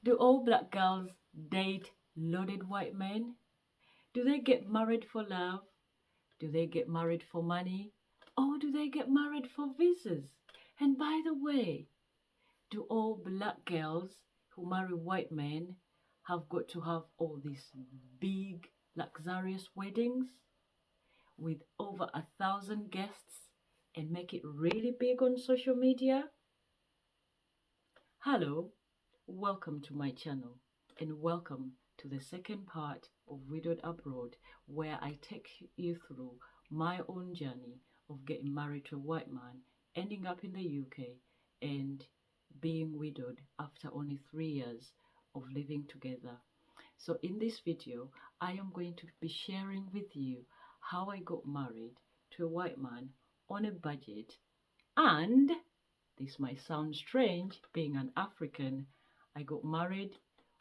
Do all black girls date loaded white men? Do they get married for love? Do they get married for money? Or do they get married for visas? And by the way, do all black girls who marry white men have got to have all these big, luxurious weddings with over 1,000 guests and make it really big on social media? Hello, welcome to my channel and welcome to the second part of Widowed Abroad, where I take you through my own journey of getting married to a white man, ending up in the UK and being widowed after only 3 years of living together. So in this video, I am going to be sharing with you how I got married to a white man on a budget, and this might sound strange, being an African, I got married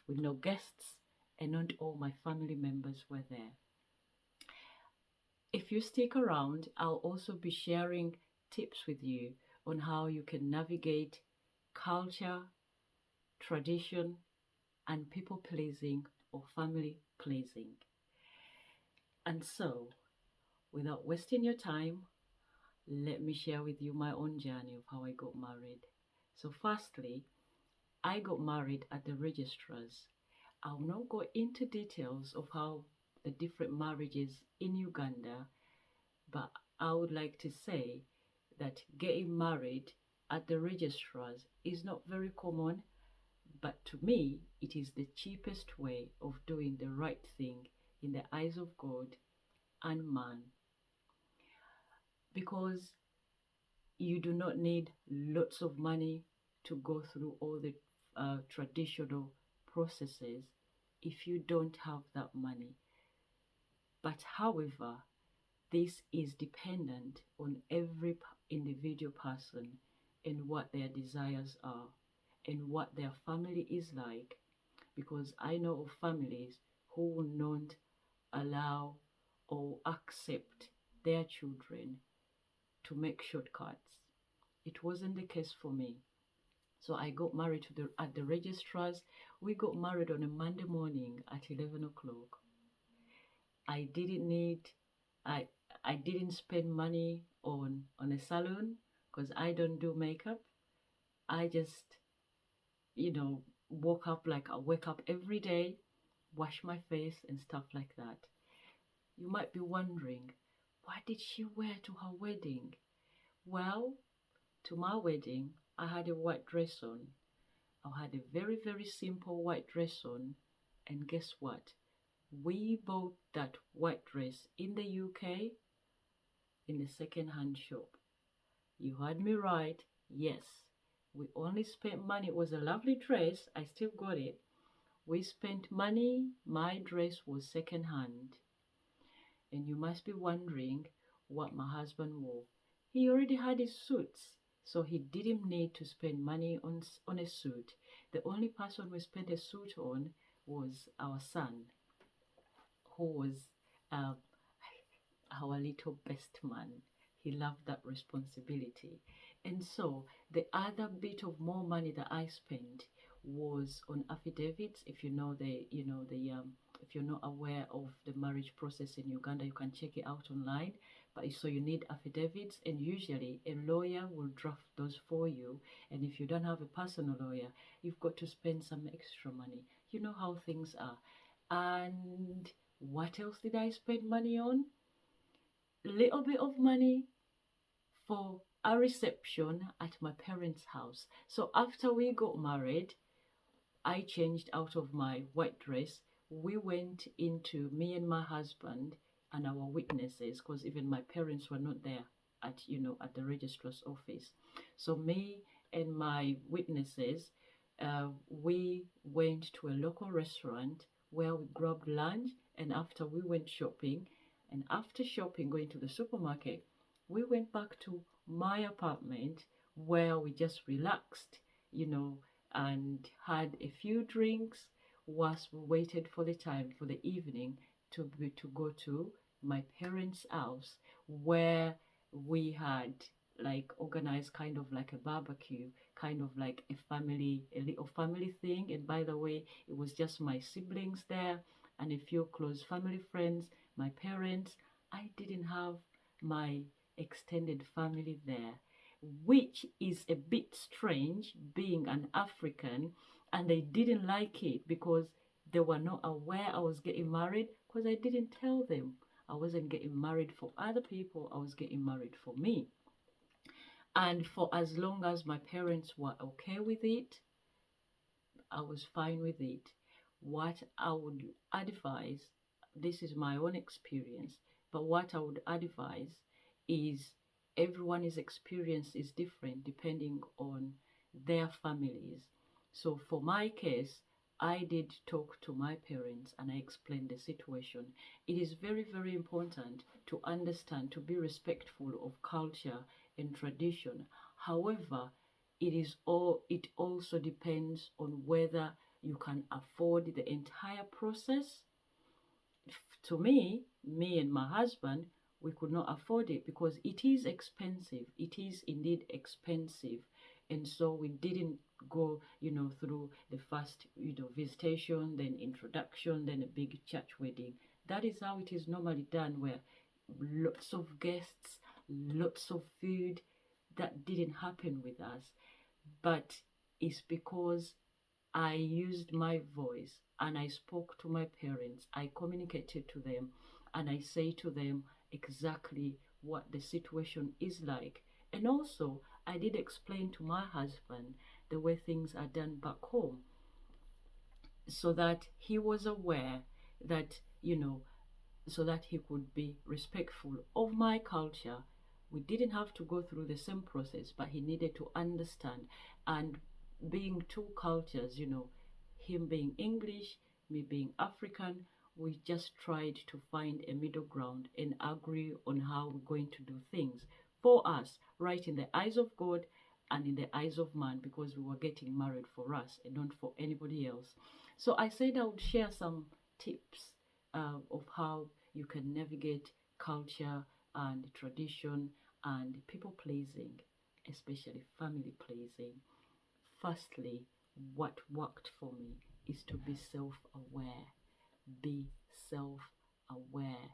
with no guests and not all my family members were there. If you stick around, I'll also be sharing tips with you on how you can navigate culture, tradition, and people pleasing or family pleasing. And so, without wasting your time, let me share with you my own journey of how I got married. So firstly, I got married at the registrars. I'll not go into details of how the different marriages in Uganda, but I would like to say that getting married at the registrars is not very common, but to me, it is the cheapest way of doing the right thing in the eyes of God and man, because you do not need lots of money to go through all the traditional processes if you don't have that money. But however, this is dependent on every individual person and what their desires are and what their family is like, because I know of families who will not allow or accept their children to make shortcuts. It wasn't the case for me. So I got married at the registrars. We got married on a Monday morning at 11 o'clock. I didn't need, I, I didn't spend money on a salon because I don't do makeup. I just, woke up like I wake up every day, wash my face and stuff like that. You might be wondering, what did she wear to her wedding? Well, to my wedding, I had a white dress on. I had a very, very simple white dress on. And guess what? We bought that white dress in the UK in a second-hand shop. You heard me right. Yes, we only spent money. It was a lovely dress. I still got it. We spent money. My dress was second-hand. And you must be wondering what my husband wore. He already had his suits, so he didn't need to spend money on a suit. The only person we spent a suit on was our son, who was uh, our little best man. He loved that responsibility. And so the other bit of more money that I spent was on affidavits. If you know if you're not aware of the marriage process in Uganda, you can check it out online. But so you need affidavits, and usually a lawyer will draft those for you. And if you don't have a personal lawyer, you've got to spend some extra money. You know how things are. And what else did I spend money on? Little bit of money for a reception at my parents' house. So after we got married, I changed out of my white dress. We went into, me and my husband and our witnesses, because even my parents were not there at the registrar's office. So me and my witnesses, we went to a local restaurant where we grabbed lunch, and after we went shopping, and after shopping, going to the supermarket, we went back to my apartment where we just relaxed, and had a few drinks whilst we waited for the time for the evening to go to my parents' house, where we had like organized kind of like a barbecue kind of like a little family thing. And by the way, it was just my siblings there and a few close family friends, my parents. I didn't have my extended family there, which is a bit strange being an African, and they didn't like it because they were not aware I was getting married because I didn't tell them. I wasn't getting married for other people, I was getting married for me. And for as long as my parents were okay with it, I was fine with it. What I would advise, this is my own experience, but what I would advise is everyone's experience is different depending on their families. So for my case, I did talk to my parents and I explained the situation. It is very, very important to understand, to be respectful of culture and tradition. However, it also depends on whether you can afford the entire process. To me and my husband, we could not afford it because it is expensive. It is indeed expensive. And so we didn't go, through the first, visitation, then introduction, then a big church wedding. That is how it is normally done, where lots of guests, lots of food. That didn't happen with us, but it's because I used my voice and I spoke to my parents. I communicated to them and I say to them exactly what the situation is like. And also, I did explain to my husband the way things are done back home so that he was aware that, so that he could be respectful of my culture. We didn't have to go through the same process, but he needed to understand. And being two cultures, him being English, me being African, we just tried to find a middle ground and agree on how we're going to do things for us, right in the eyes of God and in the eyes of man, because we were getting married for us and not for anybody else. So I said I would share some tips of how you can navigate culture and tradition and people pleasing, especially family pleasing. Firstly, what worked for me is to be self aware. Be self aware.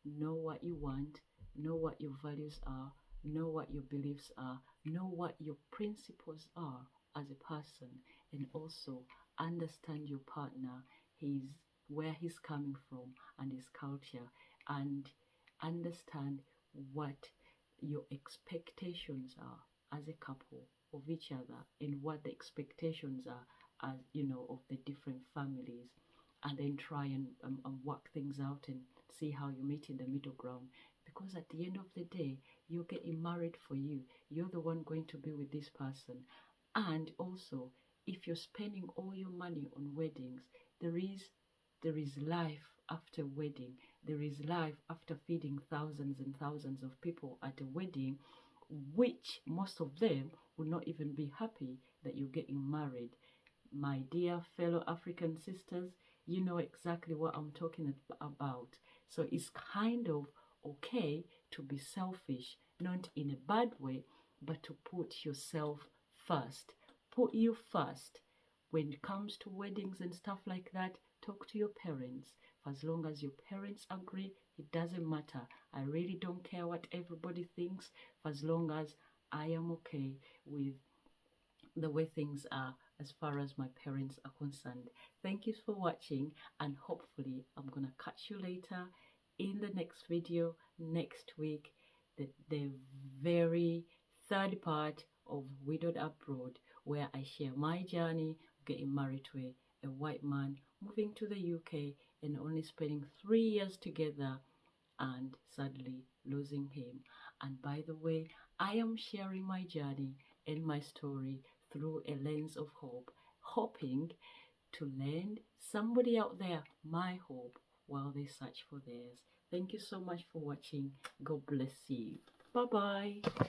Know what you want, know what your values are, know what your beliefs are, know what your principles are as a person, and also understand your partner, his where he's coming from and his culture, and understand what your expectations are as a couple of each other and what the expectations are as of the different families, and then try and work things out and see how you meet in the middle ground. Because at the end of the day, you're getting married for you. You're the one going to be with this person. And also, if you're spending all your money on weddings, there is life after wedding. There is life after feeding thousands and thousands of people at a wedding, which most of them will not even be happy that you're getting married. My dear fellow African sisters, you know exactly what I'm talking about. So it's kind of okay to be selfish, not in a bad way, but to put yourself first. Put you first. When it comes to weddings and stuff like that, talk to your parents. For as long as your parents agree, it doesn't matter. I really don't care what everybody thinks, for as long as I am okay with the way things are as far as my parents are concerned. Thank you for watching, and hopefully I'm gonna catch you later in the next video next week, the very third part of Widowed Abroad, where I share my journey getting married to a white man, moving to the UK and only spending 3 years together and sadly losing him. And by the way, I am sharing my journey and my story through a lens of hope, hoping to lend somebody out there my hope while they search for theirs. Thank you so much for watching. God bless you. Bye bye.